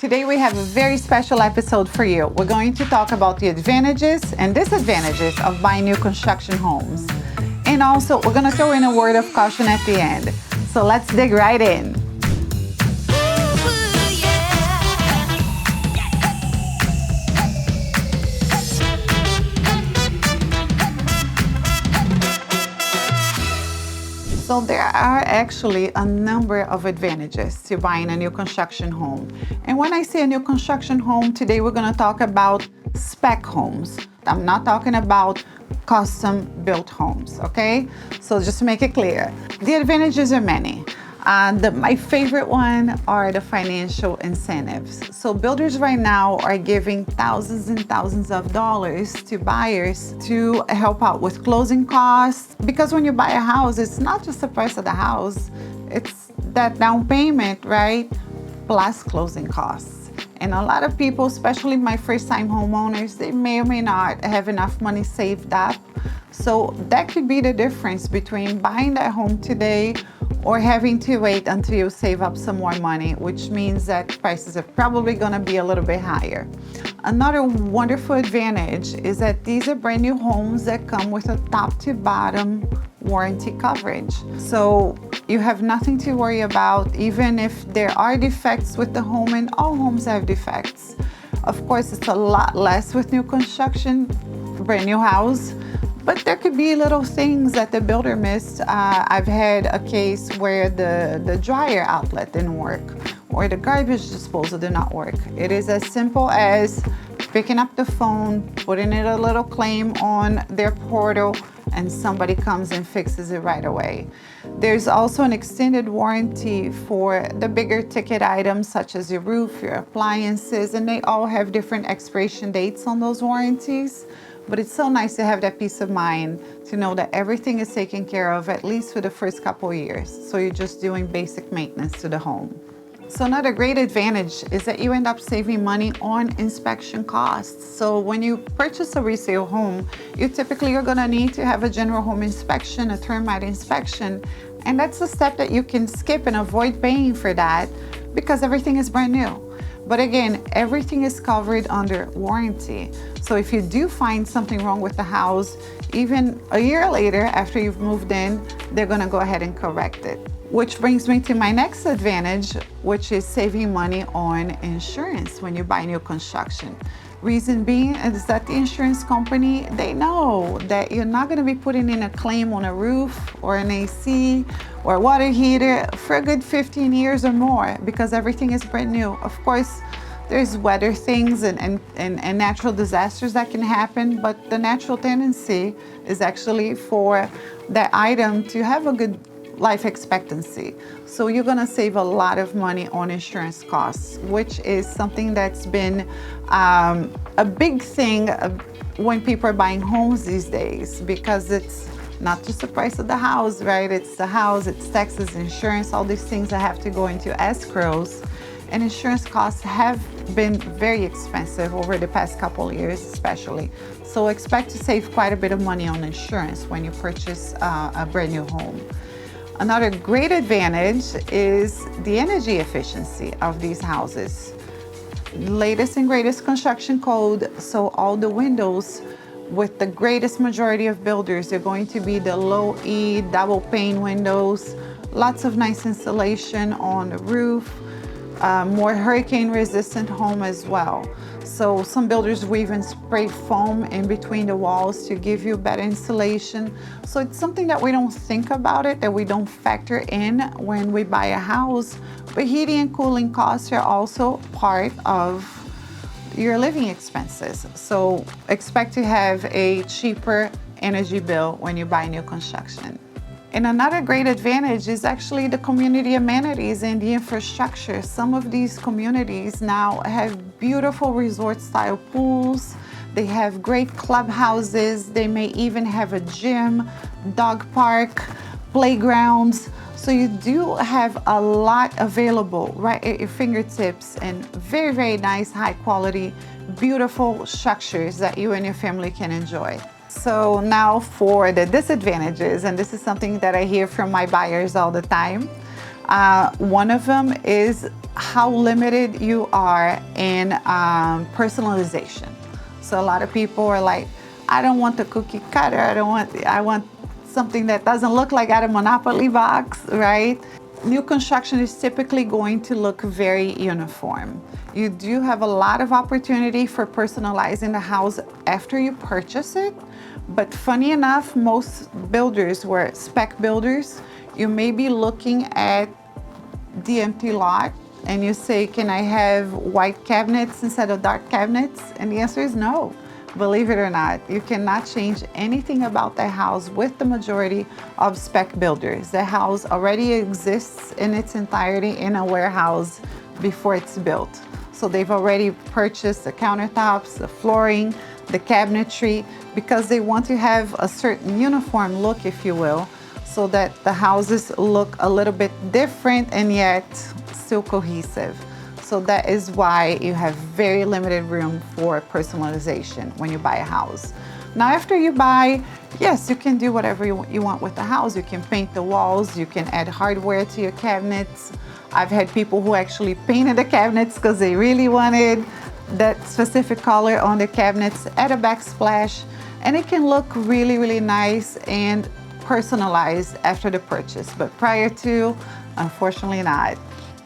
Today we have a very special episode for you. We're going to talk about the advantages and disadvantages of buying new construction homes. And also, we're going to throw in a word of caution at the end. So let's dig right in. So there are actually a number of advantages to buying a new construction home. And when I say a new construction home, today we're going to talk about spec homes. I'm not talking about custom built homes, okay? So just to make it clear, the advantages are many. My favorite one are the financial incentives. So builders right now are giving thousands and thousands of dollars to buyers to help out with closing costs. Because when you buy a house, it's not just the price of the house, it's that down payment, right? Plus closing costs. And a lot of people, especially my first-time homeowners, they may or may not have enough money saved up. So that could be the difference between buying that home today or having to wait until you save up some more money, which means that prices are probably going to be a little bit higher. Another wonderful advantage is that these are brand new homes that come with a top to bottom warranty coverage. So you have nothing to worry about, even if there are defects with the home, and all homes have defects. Of course, it's a lot less with new construction, brand new house, but there could be little things that the builder missed. I've had a case where the dryer outlet didn't work or the garbage disposal did not work. It is as simple as picking up the phone, putting in a little claim on their portal, and somebody comes and fixes it right away. There's also an extended warranty for the bigger ticket items such as your roof, your appliances, and they all have different expiration dates on those warranties. But it's so nice to have that peace of mind to know that everything is taken care of, at least for the first couple of years. So you're just doing basic maintenance to the home. So another great advantage is that you end up saving money on inspection costs. So when you purchase a resale home, you typically are going to need to have a general home inspection, a termite inspection, and that's a step that you can skip and avoid paying for that because everything is brand new. But again, everything is covered under warranty. So if you do find something wrong with the house, even a year later after you've moved in, they're gonna go ahead and correct it. Which brings me to my next advantage, which is saving money on insurance when you buy new construction. Reason being is that the insurance company, they know that you're not going to be putting in a claim on a roof or an AC or a water heater for a good 15 years or more because everything is brand new. Of course, there's weather things and natural disasters that can happen, but the natural tendency is actually for that item to have a good life expectancy. So you're going to save a lot of money on insurance costs, which is something that's been a big thing when people are buying homes these days, because it's not just the price of the house, right? It's the house, it's taxes, insurance, all these things that have to go into escrows. And insurance costs have been very expensive over the past couple of years, especially. So expect to save quite a bit of money on insurance when you purchase a brand new home. Another great advantage is the energy efficiency of these houses. Latest and greatest construction code, so all the windows with the greatest majority of builders are going to be the low E double pane windows, lots of nice insulation on the roof, more hurricane resistant home as well. So some builders will even spray foam in between the walls to give you better insulation. So it's something that we don't think about it, that we don't factor in when we buy a house. But heating and cooling costs are also part of your living expenses. So expect to have a cheaper energy bill when you buy new construction. And another great advantage is actually the community amenities and the infrastructure. Some of these communities now have beautiful resort-style pools. They have great clubhouses. They may even have a gym, dog park, playgrounds. So you do have a lot available right at your fingertips, and very, very nice, high quality, beautiful structures that you and your family can enjoy. So now for the disadvantages, and this is something that I hear from my buyers all the time. One of them is how limited you are in personalization. So a lot of people are like, I don't want the cookie cutter. I want something that doesn't look like out of Monopoly box, right? New construction is typically going to look very uniform. You do have a lot of opportunity for personalizing the house after you purchase it, but funny enough, most builders were spec builders. You may be looking at the empty lot and you say, can I have white cabinets instead of dark cabinets? And the answer is no. Believe it or not, you cannot change anything about the house with the majority of spec builders. The house already exists in its entirety in a warehouse before it's built. So they've already purchased the countertops, the flooring, the cabinetry, because they want to have a certain uniform look, if you will, so that the houses look a little bit different and yet still cohesive. So that is why you have very limited room for personalization when you buy a house. Now, after you buy, yes, you can do whatever you want with the house. You can paint the walls, you can add hardware to your cabinets. I've had people who actually painted the cabinets because they really wanted that specific color on the cabinets, add a backsplash, and it can look really, really nice and personalized after the purchase, but prior to, unfortunately not.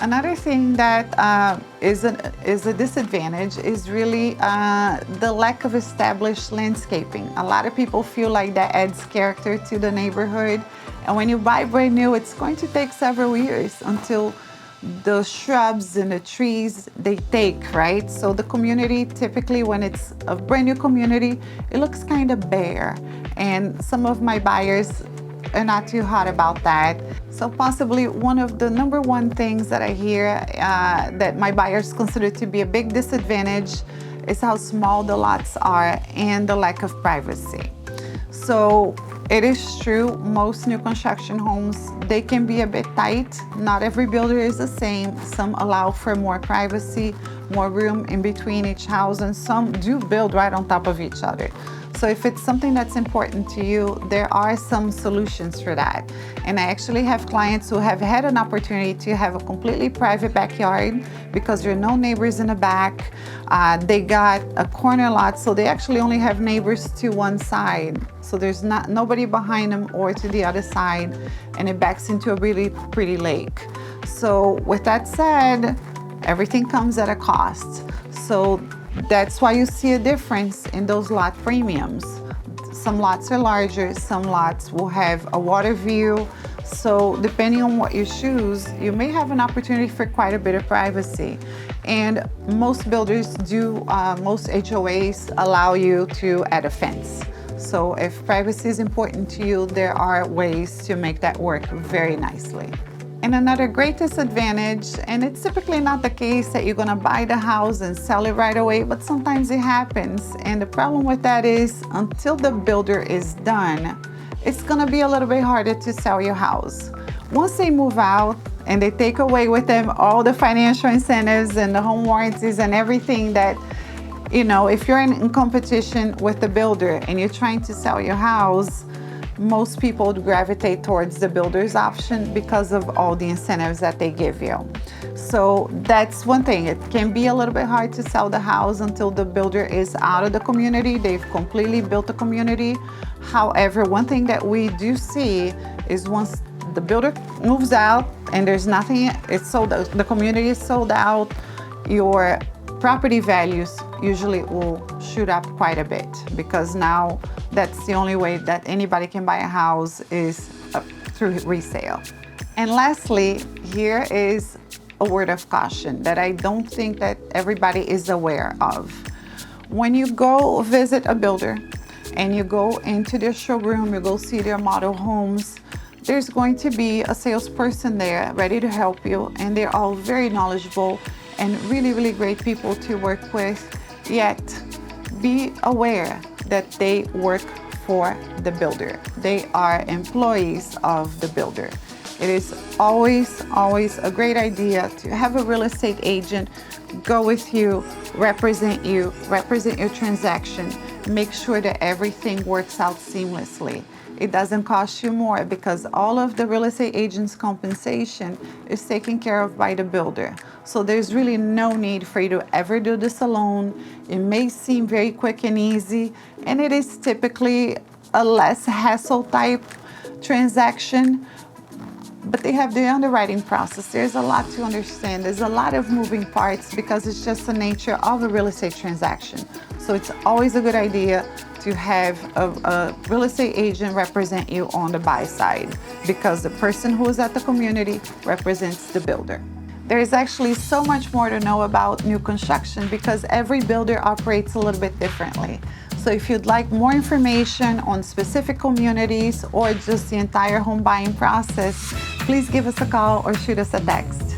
Another thing that is a disadvantage is really the lack of established landscaping. A lot of people feel like that adds character to the neighborhood, and when you buy brand new, it's going to take several years until the shrubs and the trees, they take, right? So the community, typically when it's a brand new community, it looks kind of bare, and some of my buyers are not too hot about that. So possibly one of the number one things that I hear that my buyers consider to be a big disadvantage is how small the lots are and the lack of privacy. So it is true, most new construction homes, they can be a bit tight. Not every builder is the same. Some allow for more privacy, more room in between each house, and some do build right on top of each other. So if it's something that's important to you, there are some solutions for that. And I actually have clients who have had an opportunity to have a completely private backyard because there are no neighbors in the back. They got a corner lot, so they actually only have neighbors to one side. So there's nobody behind them or to the other side, and it backs into a really pretty lake. So with that said, everything comes at a cost. So that's why you see a difference in those lot premiums. Some lots are larger, some lots will have a water view. So depending on what you choose, you may have an opportunity for quite a bit of privacy. And most builders do, most HOAs allow you to add a fence. So if privacy is important to you, there are ways to make that work very nicely. And another great disadvantage, and it's typically not the case that you're gonna buy the house and sell it right away, but sometimes it happens. And the problem with that is until the builder is done, it's gonna be a little bit harder to sell your house. Once they move out and they take away with them all the financial incentives and the home warranties and everything that, you know, if you're in competition with the builder and you're trying to sell your house, most people would gravitate towards the builder's option because of all the incentives that they give you. So that's one thing. It can be a little bit hard to sell the house until the builder is out of the community. They've completely built the community. However, one thing that we do see is once the builder moves out and there's nothing, it's sold, the community is sold out, your property values usually will shoot up quite a bit because now that's the only way that anybody can buy a house is through resale. And lastly, here is a word of caution that I don't think that everybody is aware of. When you go visit a builder and you go into their showroom, you go see their model homes, there's going to be a salesperson there ready to help you, and they're all very knowledgeable and really, really great people to work with. Yet, be aware that they work for the builder. They are employees of the builder. It is always, always a great idea to have a real estate agent go with you, represent your transaction, make sure that everything works out seamlessly. it doesn't cost you more because all of the real estate agent's compensation is taken care of by the builder. So there's really no need for you to ever do this alone. It may seem very quick and easy, and it is typically a less hassle type transaction, but they have the underwriting process. There's a lot to understand. There's a lot of moving parts because it's just the nature of a real estate transaction. So it's always a good idea to have a real estate agent represent you on the buy side because the person who is at the community represents the builder. There is actually so much more to know about new construction because every builder operates a little bit differently. So if you'd like more information on specific communities or just the entire home buying process, please give us a call or shoot us a text.